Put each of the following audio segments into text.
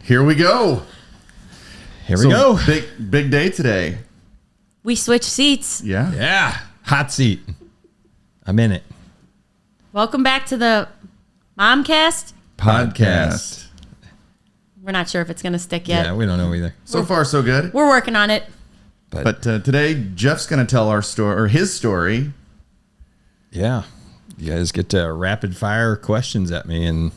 Here we go. Here we go. Big day today. We switched seats. Yeah. Yeah. Hot seat. I'm in it. Welcome back to the Momcast Podcast. We're not sure if it's going to stick yet. Yeah, we don't know either. So far, so good. We're working on it. But today, Jeff's going to tell our story, or his story. Yeah. You guys get to rapid fire questions at me and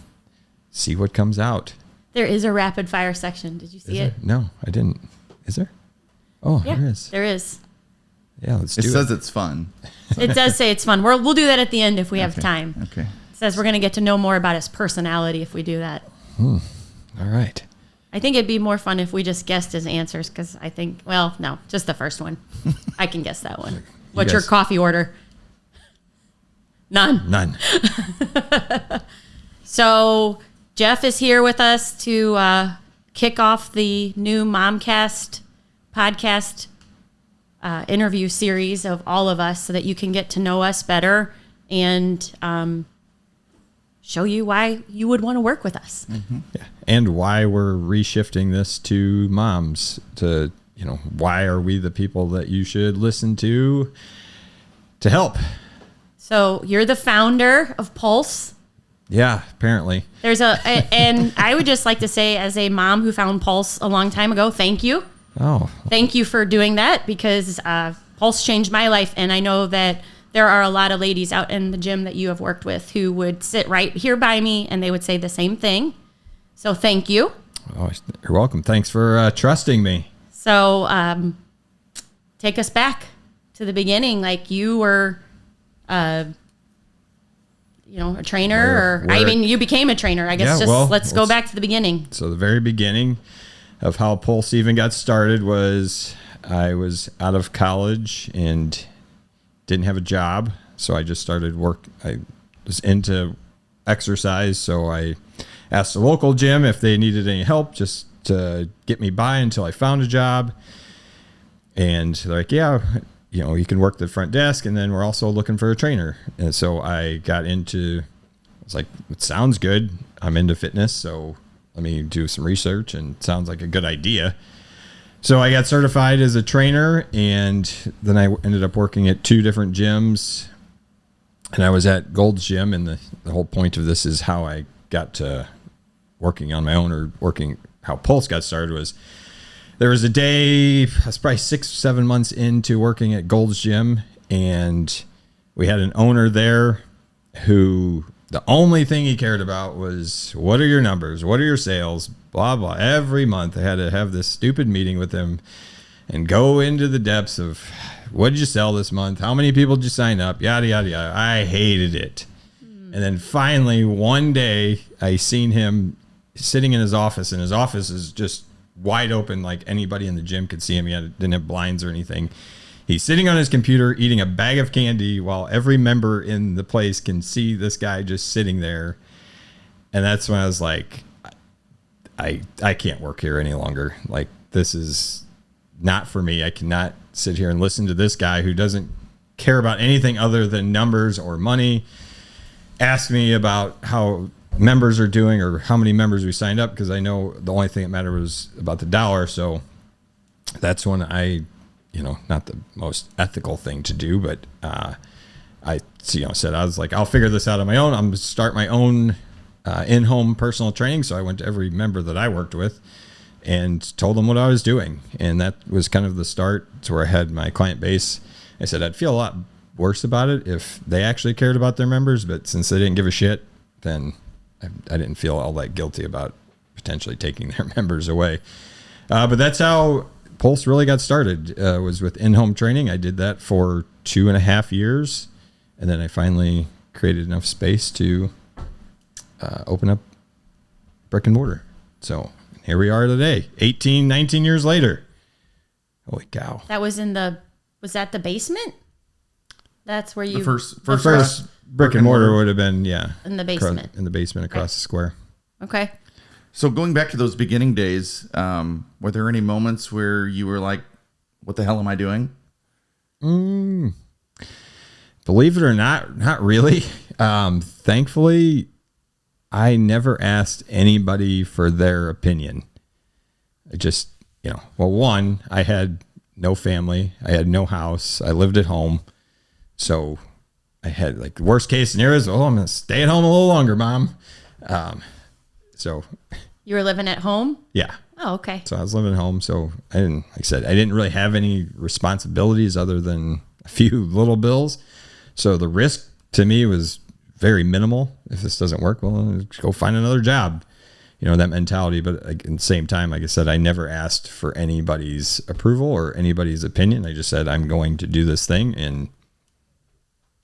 see what comes out. There is a rapid fire section. Did you see it? No, I didn't. Is there? Oh, Yeah, there is. there is. Yeah, let's It do says it. it's fun. It does say it's fun. We'll do that at the end if we have time. Okay. It says we're going to get to know more about his personality if we do that. All right. I think it'd be more fun if we just guessed his answers because I think, well, no, just the first one. I can guess that one. What's your guys- coffee order? None. So Jeff is here with us to kick off the new Momcast podcast interview series of all of us so that you can get to know us better and show you why you would want to work with us. Yeah. And why we're reshifting this to moms to, why are we the people that you should listen to help? So you're the founder of Pulse. Yeah, apparently. And I would just like to say, as a mom who found Pulse a long time ago, thank you. Oh, Thank you for doing that because Pulse changed my life. And I know that there are a lot of ladies out in the gym that you have worked with who would sit right here by me and they would say the same thing. So thank you. oh you're welcome. Thanks for trusting me. So take us back to the beginning. Like you were, a trainer you became a trainer. I guess let's go back to the beginning. So the very beginning of how Pulse even got started was I was out of college and didn't have a job. So I just started work. I was into exercise. So I asked the local gym if they needed any help just to get me by until I found a job. And they're like, yeah, you can work the front desk and then we're also looking for a trainer. And so I got into, I was like, it sounds good. I'm into fitness. So let me do some research and it sounds like a good idea. So I got certified as a trainer and then I ended up working at 2 different gyms and I was at Gold's Gym. And the whole point of this is how I got to working on my own or how Pulse got started was there was a day, I was probably 6-7 months into working at Gold's Gym, and we had an owner there who the only thing he cared about was what are your numbers, what are your sales, blah, blah. Every month I had to have this stupid meeting with him and go into the depths of what did you sell this month, how many people did you sign up, yada, yada, yada. I hated it. And then finally one day I seen him sitting in his office, and his office is just wide open, like anybody in the gym could see him. He didn't have blinds or anything. He's sitting on his computer eating a bag of candy while every member in the place can see this guy just sitting there. And that's when I was like, I can't work here any longer. Like, this is not for me. I cannot sit here and listen to this guy who doesn't care about anything other than numbers or money ask me about how members are doing or how many members we signed up, because I know the only thing that mattered was about the dollar. So that's when I, not the most ethical thing to do, but I said, I was like, I'll figure this out on my own. I'm going to start my own in-home personal training. So I went to every member that I worked with and told them what I was doing. And that was kind of the start to where I had my client base. I said, I'd feel a lot worse about it if they actually cared about their members, but since they didn't give a shit, then I didn't feel all that guilty about potentially taking their members away. But that's how Pulse really got started, was with in-home training. I did that for 2.5 years. And then I finally created enough space to open up brick and mortar. So here we are today, 19 years later. Holy cow. That was was that the basement? That's where you... The first brick and mortar would have been, in the basement. In the basement across the square. Okay. So going back to those beginning days, were there any moments where you were like, what the hell am I doing? Believe it or not really. Thankfully, I never asked anybody for their opinion. I just, one, I had no family. I had no house. I lived at home. So I had like the worst case scenarios. Oh, I'm going to stay at home a little longer, Mom. So You were living at home? yeah. Oh, okay. So I was living at home. So I didn't, like I said, I didn't really have any responsibilities other than a few little bills. So the risk to me was very minimal. If this doesn't work, well, go find another job, that mentality. But like, at the same time, like I said, I never asked for anybody's approval or anybody's opinion. I just said, I'm going to do this thing. And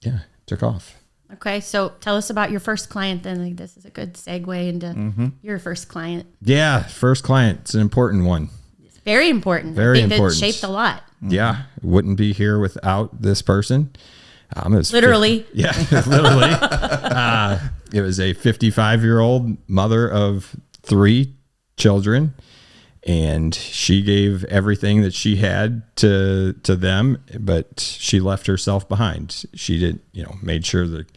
yeah, took off. Okay, so tell us about your first client then. Like, this is a good segue into your first client. Yeah, first client. It's an important one. It's very important. Very I think important. That shaped a lot. Yeah, wouldn't be here without this person. Literally. Literally. It was a 55-year-old mother of 3 children, and she gave everything that she had to them, but she left herself behind. She did, made sure that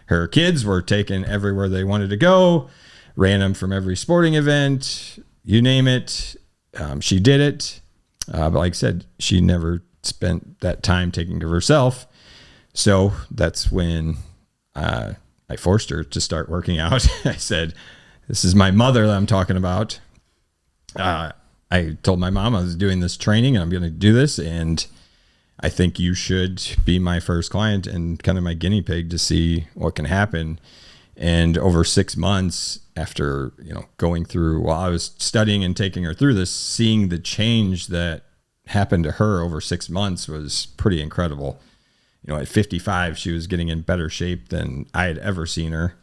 her kids were taken everywhere they wanted to go, ran them from every sporting event, you name it. She did it. But like I said, she never spent that time taking care of herself. So that's when I forced her to start working out. I said, this is my mother that I'm talking about. I told my mom I was doing this training and I'm going to do this. And I think you should be my first client and kind of my guinea pig to see what can happen. And over 6 months after, going through, while I was studying and taking her through this, seeing the change that happened to her over 6 months was pretty incredible. At 55, she was getting in better shape than I had ever seen her.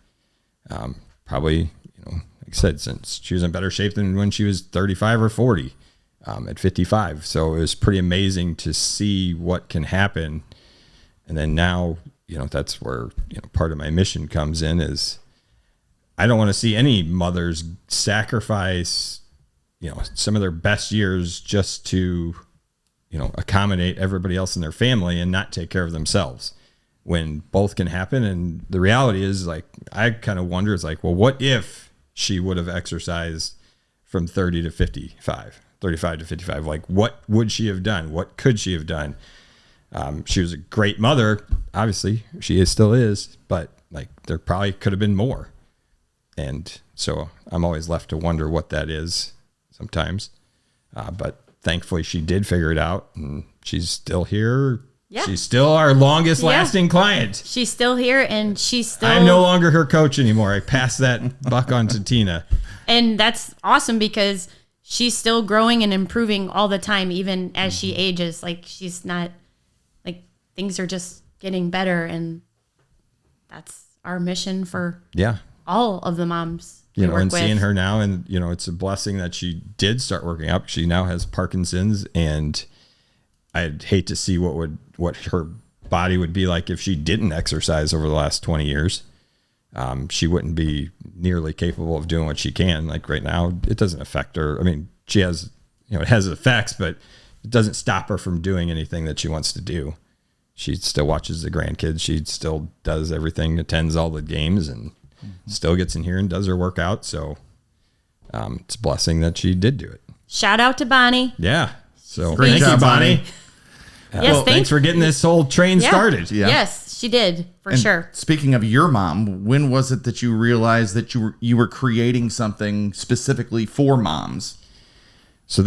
Probably, like I said, since she was in better shape than when she was 35 or 40 at 55. So it was pretty amazing to see what can happen. And then now, that's where, part of my mission comes in is I don't want to see any mothers sacrifice, some of their best years just to, accommodate everybody else in their family and not take care of themselves when both can happen. And the reality is, like, I kind of wonder, it's like, well, what if she would have exercised from 30 to 55, 35 to 55? Like, what would she have done? What could she have done? She was a great mother. Obviously she still is, but like, there probably could have been more. And so I'm always left to wonder what that is sometimes. But thankfully she did figure it out and she's still here. Yeah. She's still our longest lasting client. She's still here and she's still... I'm no longer her coach anymore. I passed that buck on to Tina. And that's awesome because she's still growing and improving all the time, even as she ages. Like, she's not, like, things are just getting better. And that's our mission for all of the moms. And seeing her now, and it's a blessing that she did start working out. She now has Parkinson's, and I'd hate to see what her body would be like if she didn't exercise over the last 20 years. She wouldn't be nearly capable of doing what she can. Like right now, it doesn't affect her. I mean, she has, it has effects, but it doesn't stop her from doing anything that she wants to do. She still watches the grandkids. She still does everything, attends all the games, and still gets in here and does her workout. So it's a blessing that she did do it. Shout out to Bonnie. Yeah. So Great thank job, you, Bonnie. Yes, thanks for getting this whole train started. Yeah. Yes, she did, for sure. Speaking of your mom, when was it that you realized that you were creating something specifically for moms? So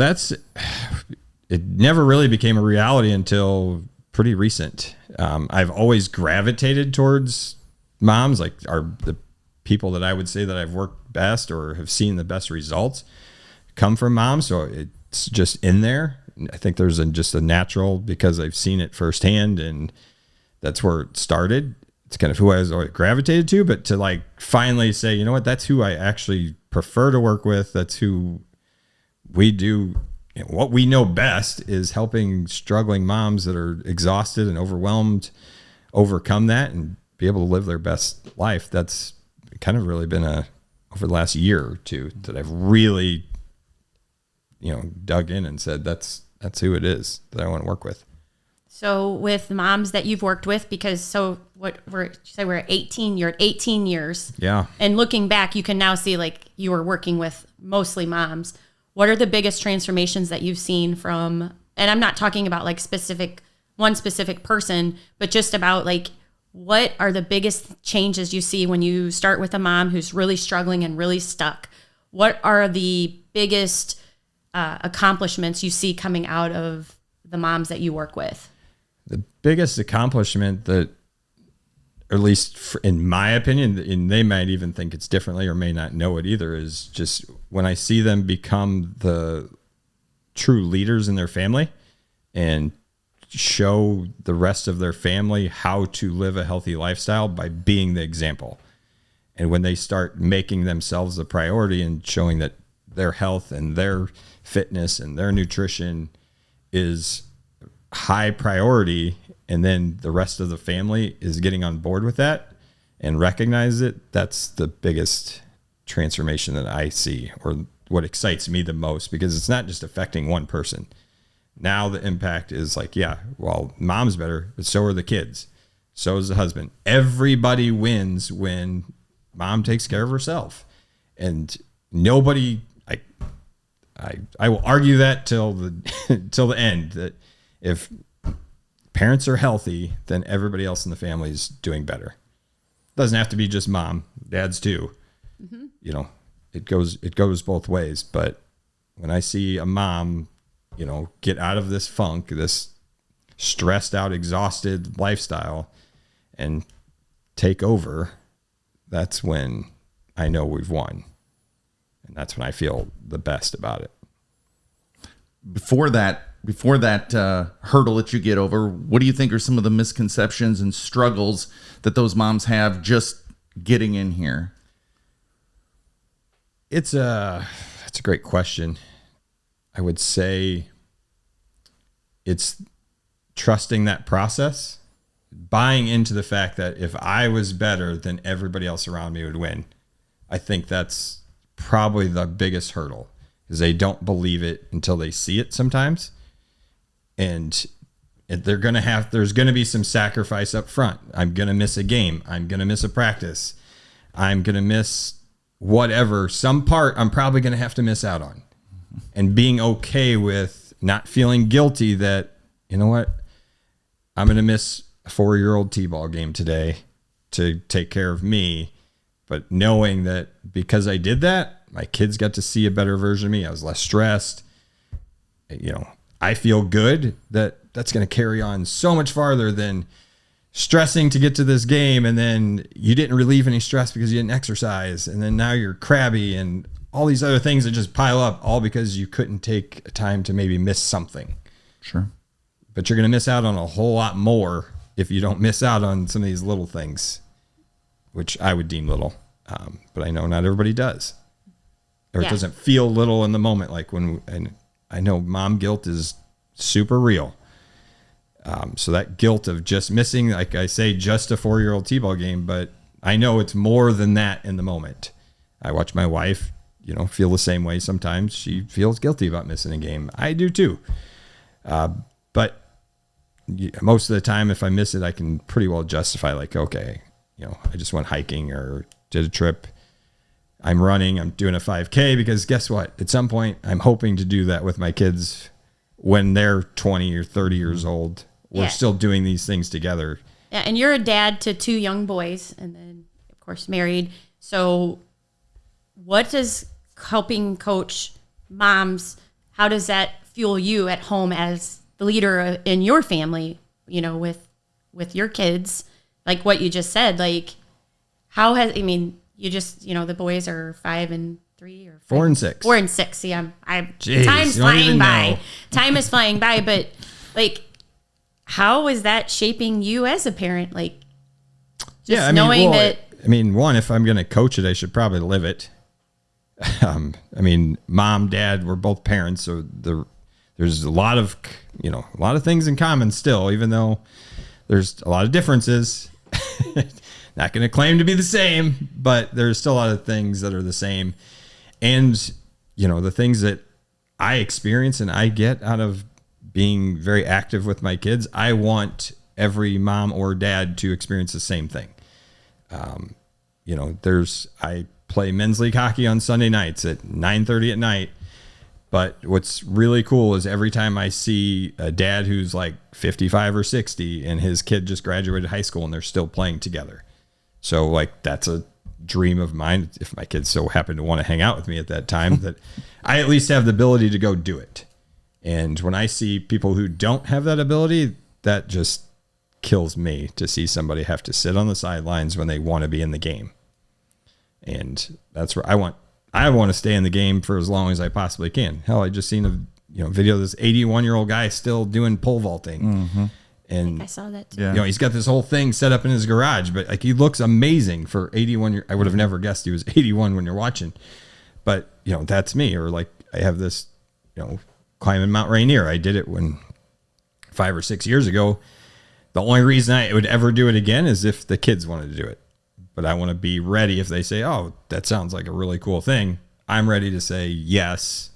it never really became a reality until pretty recent. I've always gravitated towards moms, like the people that I would say that I've worked best or have seen the best results come from moms. So it's just in there. I think there's just a natural, because I've seen it firsthand, and that's where it started. It's kind of who I was always gravitated to, but to like finally say, you know what, that's who I actually prefer to work with. That's who we do. What we know best is helping struggling moms that are exhausted and overwhelmed overcome that and be able to live their best life. That's kind of really been over the last year or two that I've really, dug in and said, that's who it is that I want to work with. So with moms that you've worked with, because we're at 18, you're at 18 years. Yeah. And looking back, you can now see like you were working with mostly moms. what are the biggest transformations that you've seen from, and I'm not talking about like one specific person, but just about like, what are the biggest changes you see when you start with a mom who's really struggling and really stuck? What are the biggest accomplishments you see coming out of the moms that you work with? The biggest accomplishment that, or at least in my opinion, and they might even think it's differently or may not know it either, is just when I see them become the true leaders in their family and show the rest of their family how to live a healthy lifestyle by being the example. And when they start making themselves a priority and showing that their health and their fitness and their nutrition is high priority, and then the rest of the family is getting on board with that and recognize it, that's the biggest transformation that I see, or what excites me the most, because it's not just affecting one person. Now the impact is like, yeah, well, mom's better, but so are the kids. So is the husband. Everybody wins when mom takes care of herself. And nobody, I will argue that till the end, that if parents are healthy, then everybody else in the family is doing better. Doesn't have to be just mom, dads too. Mm-hmm. You know, it goes both ways. But when I see a mom, you know, get out of this funk, this stressed out, exhausted lifestyle and take over, that's when I know we've won. And that's when I feel the best about it. Before that hurdle that you get over, what do you think are some of the misconceptions and struggles that those moms have just getting in here? That's a great question. I would say it's trusting that process, buying into the fact that if I was better, then everybody else around me would win. I think that's probably the biggest hurdle, is they don't believe it until they see it sometimes. And there's going to be some sacrifice up front. I'm going to miss a game. I'm going to miss a practice. I'm going to miss whatever. Some part I'm probably going to have to miss out on. And being okay with not feeling guilty that, you know what, I'm going to miss a 4-year-old t-ball game today to take care of me. But knowing that because I did that, my kids got to see a better version of me. I was less stressed. You know, I feel good that that's going to carry on so much farther than stressing to get to this game. And then you didn't relieve any stress because you didn't exercise. And then now you're crabby and all these other things that just pile up, all because you couldn't take time to maybe miss something. Sure. But you're going to miss out on a whole lot more if you don't miss out on some of these little things, which I would deem little. But I know not everybody does. Or it doesn't feel little in the moment. Like and I know mom guilt is super real. So that guilt of just missing, like I say, just a 4-year-old t-ball game, but I know it's more than that in the moment. I watch my wife, you know, feel the same way. Sometimes she feels guilty about missing a game. I do too. But most of the time, if I miss it, I can pretty well justify, like, okay, you know, I just went hiking or did a trip. I'm running, I'm doing a 5K, because guess what? At some point, I'm hoping to do that with my kids when they're 20 or 30 years old. We're still doing these things together. Yeah, and you're a dad to 2 young boys, and then, of course, married. So what does helping coach moms, how does that fuel you at home as the leader in your family, you know, with your kids? Like what you just said, like you just, you know, the boys are 5 and 3 or 4 and 6. 4 and 6. See, Jeez, time's flying by. Time is flying by, but like, how is that shaping you as a parent? Like, just knowing that. I mean, one, if I'm going to coach it, I should probably live it. I mean, mom, dad, we're both parents, so there's a lot of things in common still, even though there's a lot of differences. Not going to claim to be the same, but there's still a lot of things that are the same. And, you know, the things that I experience and I get out of being very active with my kids, I want every mom or dad to experience the same thing. You know, I play men's league hockey on Sunday nights at 9:30 at night. But what's really cool is every time I see a dad who's like 55 or 60 and his kid just graduated high school and they're still playing together. So like that's a dream of mine. If my kids so happen to want to hang out with me at that time, that I at least have the ability to go do it. And when I see people who don't have that ability, that just kills me to see somebody have to sit on the sidelines when they want to be in the game. And that's where I want to stay in the game for as long as I possibly can. Hell, I just seen a video of this 81-year-old guy still doing pole vaulting. Mm-hmm. And I saw that too. Yeah. he's got this whole thing set up in his garage, but like he looks amazing for 81. I would have never guessed he was 81 when you're watching, but that's me. Or like I have this, climbing Mount Rainier. I did it 5 or 6 years ago. The only reason I would ever do it again is if the kids wanted to do it. But I want to be ready if they say, oh, that sounds like a really cool thing. I'm ready to say yes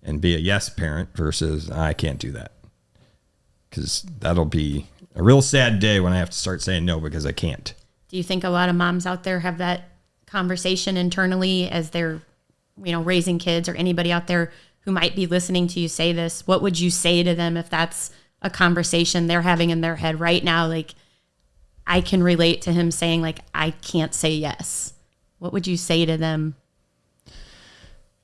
and be a yes parent versus I can't do that. Because that'll be a real sad day when I have to start saying no because I can't. Do you think a lot of moms out there have that conversation internally as they're, raising kids, or anybody out there who might be listening to you say this? What would you say to them if that's a conversation they're having in their head right now? Like, I can relate to him saying, like, I can't say yes. What would you say to them?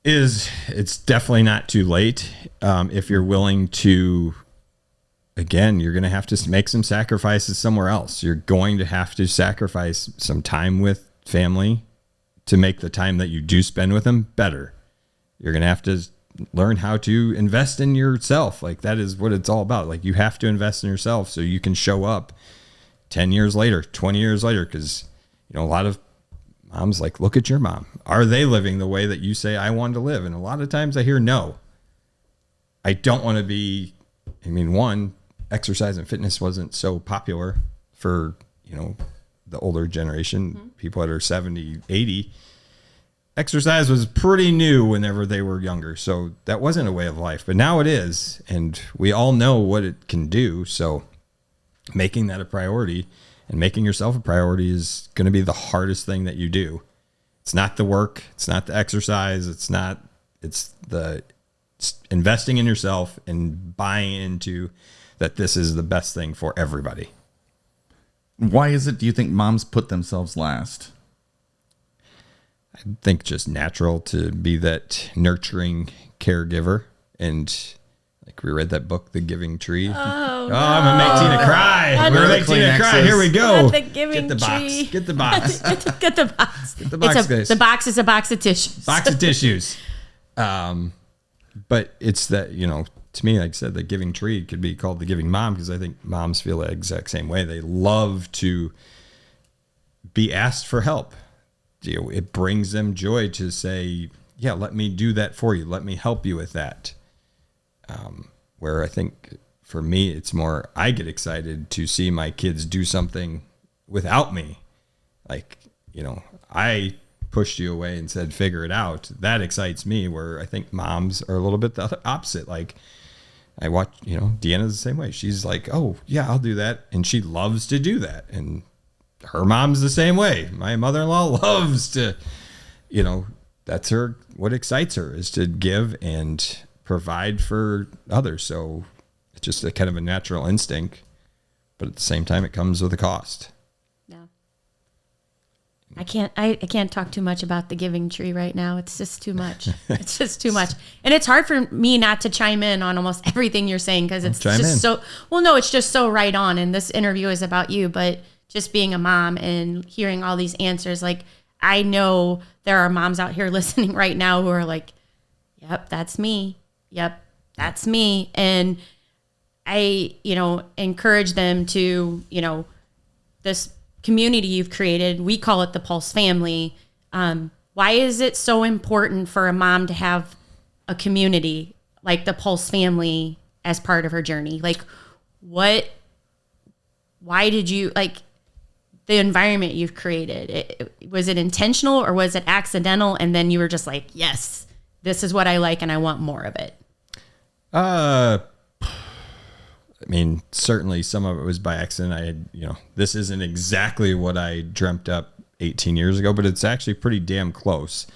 It's definitely not too late. If you're willing to, again, you're going to have to make some sacrifices somewhere else. You're going to have to sacrifice some time with family to make the time that you do spend with them better. You're going to have to learn how to invest in yourself. Like that is what it's all about. Like you have to invest in yourself so you can show up 10 years later, 20 years later. Cause a lot of moms like, look at your mom. Are they living the way that you say I want to live? And a lot of times I hear no. I don't want to be, one, exercise and fitness wasn't so popular for, the older generation, mm-hmm. people that are 70, 80. Exercise was pretty new whenever they were younger. So that wasn't a way of life, but now it is. And we all know what it can do. So making that a priority and making yourself a priority is going to be the hardest thing that you do. It's not the work. It's not the exercise. It's investing in yourself and buying into that this is the best thing for everybody. Why is it, do you think moms put themselves last? I think just natural to be that nurturing caregiver. And like we read that book, The Giving Tree. Oh, no. I'm going to make Tina cry. We're going to make Tina cry. Here we go. Not the Giving Get the Tree. box. Get the box. Get the box. Get the box, guys. The box is a box of tissues. Box of tissues. But it's that, to me, like I said, the Giving Tree could be called the Giving Mom because I think moms feel the exact same way. They love to be asked for help. It brings them joy to say, yeah, let me do that for you. Let me help you with that. Where I think for me, it's more, I get excited to see my kids do something without me. Like, I pushed you away and said, figure it out. That excites me, where I think moms are a little bit the opposite. Like I watch, Deanna's the same way. She's like, oh yeah, I'll do that. And she loves to do that. And her mom's the same way. My mother-in-law loves to, that's what excites her is to give and provide for others. So it's just a kind of a natural instinct, but at the same time, it comes with a cost. Yeah. I can't talk too much about the Giving Tree right now. It's just too much. It's just too much. And it's hard for me not to chime in on almost everything you're saying because it's it's just so right on. And this interview is about you, but just being a mom and hearing all these answers, like I know there are moms out here listening right now who are like, yep, that's me. Yep, that's me. And I, encourage them to, this community you've created, we call it the Pulse family. Why is it so important for a mom to have a community like the Pulse family as part of her journey? Like why did you the environment you've created? Was it intentional or was it accidental? And then you were just like, yes, this is what I like and I want more of it. Certainly some of it was by accident. I had, this isn't exactly what I dreamt up 18 years ago, but it's actually pretty damn close.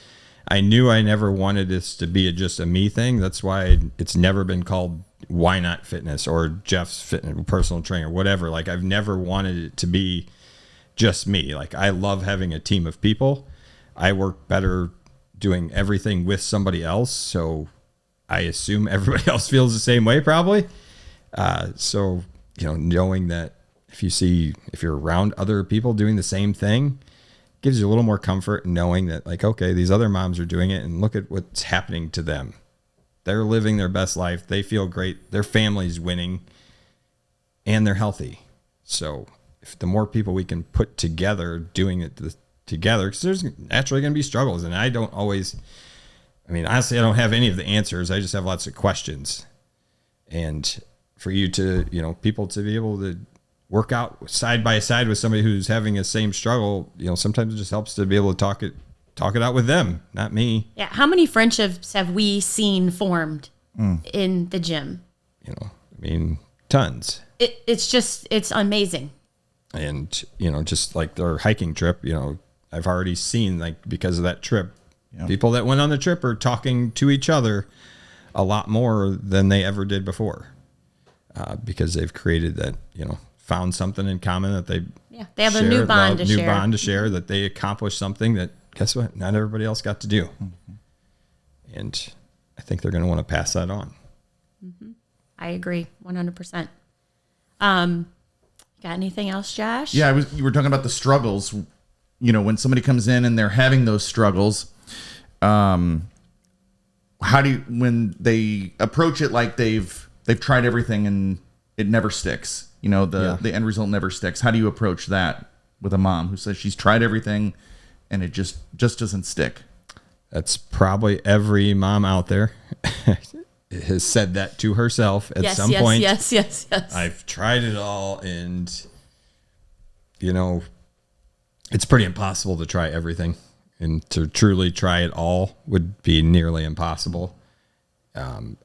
I knew I never wanted this to be just a me thing. That's why it's never been called Why Not Fitness or Jeff's Fitness Personal Trainer, whatever. Like, I've never wanted it to be just me. Like, I love having a team of people. I work better doing everything with somebody else. So I assume everybody else feels the same way, probably. So, knowing that if you're around other people doing the same thing, gives you a little more comfort in knowing that, like, okay, these other moms are doing it and look at what's happening to them. They're living their best life. They feel great. Their family's winning and they're healthy. So if the more people we can put together doing it together, because there's naturally going to be struggles. And honestly, I don't have any of the answers. I just have lots of questions. And for you to, people to be able to work out side by side with somebody who's having the same struggle, sometimes it just helps to be able to talk it out with them, not me. Yeah. How many friendships have we seen formed in the gym? Tons. It's amazing. And, just like their hiking trip, I've already seen, like, because of that trip, people that went on the trip are talking to each other a lot more than they ever did before, because they've created that, found something in common that they have a new bond to share, that they accomplished something that, guess what, not everybody else got to do. Mm-hmm. And I think they're going to want to pass that on. Mm-hmm. I agree 100%. Got anything else, Josh? Yeah, you were talking about the struggles. When somebody comes in and they're having those struggles, when they approach it like they've tried everything and it never sticks? The end result never sticks. How do you approach that with a mom who says she's tried everything and it just doesn't stick? That's probably every mom out there has said that to herself at some point. Yes. I've tried it all, and it's pretty impossible to try everything, and to truly try it all would be nearly impossible. My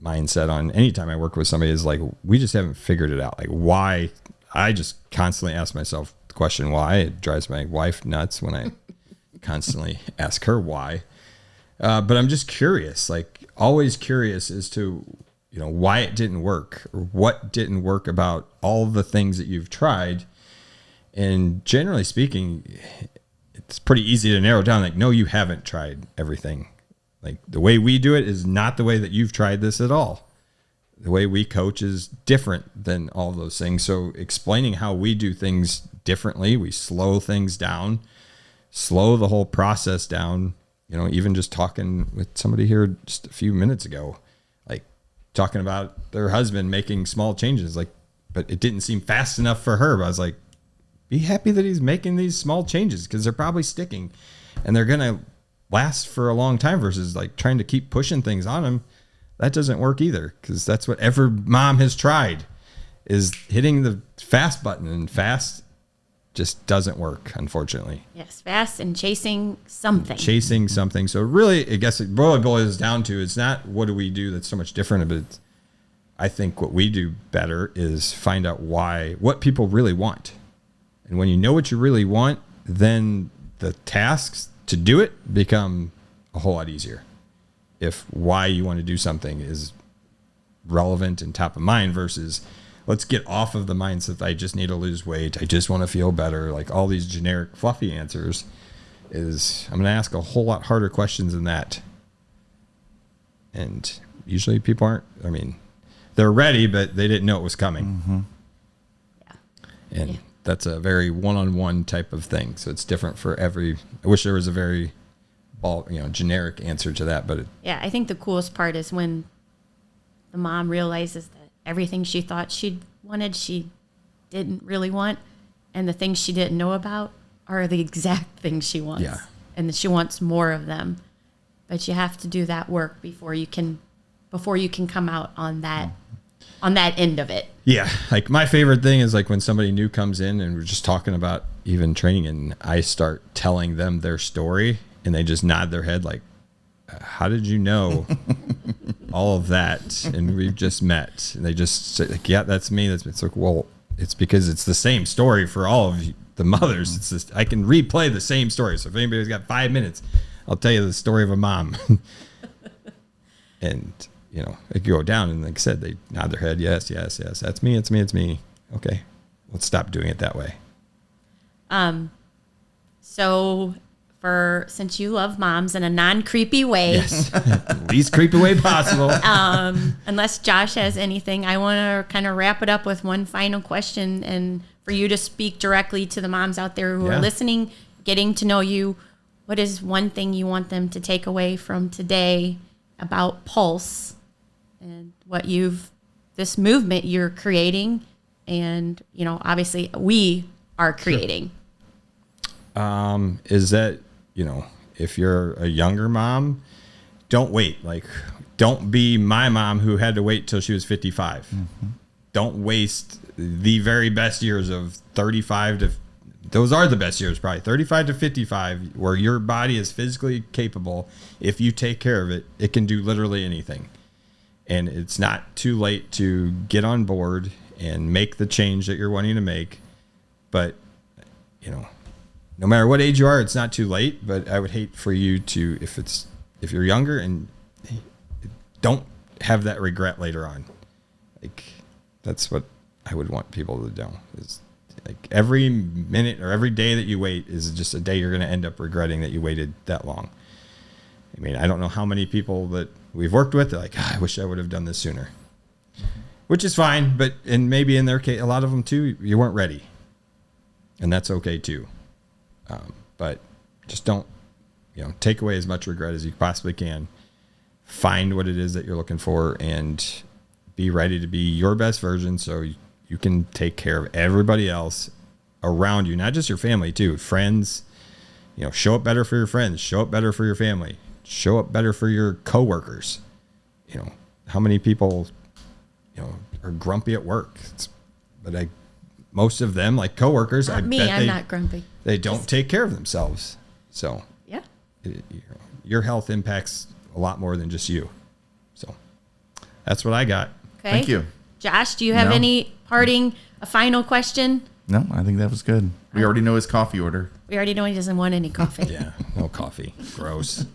mindset on any time I work with somebody is like, we just haven't figured it out. Like, why? I just constantly ask myself the question why. It drives my wife nuts when I constantly ask her why. But I'm just curious, like, always curious as to, why it didn't work, or what didn't work about all the things that you've tried. And generally speaking, it's pretty easy to narrow down, like, no, you haven't tried everything. Like, the way we do it is not the way that you've tried this at all. The way we coach is different than all of those things. So explaining how we do things differently, we slow things down, slow the whole process down. Even just talking with somebody here just a few minutes ago, like, talking about their husband making small changes, like, but it didn't seem fast enough for her. But I was like, be happy that he's making these small changes, because they're probably sticking and they're going to last for a long time, versus like trying to keep pushing things on him. That doesn't work either, because that's what every mom has tried, is hitting the fast button, and fast just doesn't work, unfortunately. Yes, fast and chasing something. So really, I guess it boils down to, it's not what do we do that's so much different, but I think what we do better is find out what people really want. And when you know what you really want, then the tasks to do it become a whole lot easier. If why you want to do something is relevant and top of mind, versus let's get off of the mindset that I just need to lose weight, I just want to feel better, like all these generic fluffy answers, is I'm going to ask a whole lot harder questions than that. And usually people aren't, they're ready, but they didn't know it was coming. Mm-hmm. Yeah. And that's a very one-on-one type of thing. So it's different for every, I wish there was a very generic answer to that, but I think the coolest part is when the mom realizes that everything she thought she wanted, she didn't really want, and the things she didn't know about are the exact things she wants. Yeah. And that she wants more of them. But you have to do that work before you can come out on that end of it. Yeah. Like, my favorite thing is like when somebody new comes in and we're just talking about even training, and I start telling them their story, and they just nod their head like, how did you know all of that? And we've just met. And they just say, like, yeah, that's me. It's like, well, it's because it's the same story for all of the mothers. It's just, I can replay the same story. So if anybody's got 5 minutes, I'll tell you the story of a mom. And, you know, it could go down, and like I said, they nod their head. Yes, yes, yes. That's me. It's me. It's me. Okay. Let's stop doing it that way. So since you love moms in a non-creepy way, Yes. Least creepy way possible. unless Josh has anything, I want to kind of wrap it up with one final question, and for you to speak directly to the moms out there who are listening, getting to know you. What is one thing you want them to take away from today about Pulse and what this movement you're creating, and, you know, obviously we are creating? Is that, you know, if you're a younger mom, don't wait. Like, don't be my mom who had to wait till she was 55. Mm-hmm. Don't waste the very best years of 35 to, those are the best years, probably 35 to 55, where your body is physically capable. If you take care of it, it can do literally anything. And it's not too late to get on board and make the change that you're wanting to make. But, you know, no matter what age you are, it's not too late. But I would hate for you to, if you're younger, and don't have that regret later on. Like, that's what I would want people to do, is like every minute or every day that you wait is just a day you're going to end up regretting that you waited that long. I mean, I don't know how many people that we've worked with, they're like, I wish I would have done this sooner, which is fine. But, and maybe in their case, a lot of them too, you weren't ready, and that's okay too. But just don't, you know, take away as much regret as you possibly can. Find what it is that you're looking for, and be ready to be your best version, so you can take care of everybody else around you, not just your family too, friends. You know, show up better for your friends, show up better for your family, show up better for your coworkers. You know, how many people, you know, are grumpy at work? But most of them, like coworkers, I'm not grumpy. They don't take care of themselves. So yeah, your health impacts a lot more than just you. So that's what I got. Okay. Thank you. Josh, do you have any a final question? No, I think that was good. We already know his coffee order. We already know he doesn't want any coffee. Yeah, no coffee. Gross.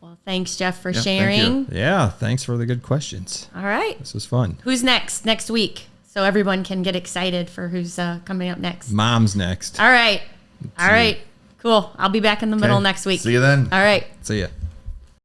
Well, thanks, Jeff, for thank sharing. Yeah, thanks for the good questions. All right. This was fun. Who's next week? So everyone can get excited for who's coming up next. Mom's next. All right. All right. Cool. I'll be back in the middle next week. See you then. All right. See ya.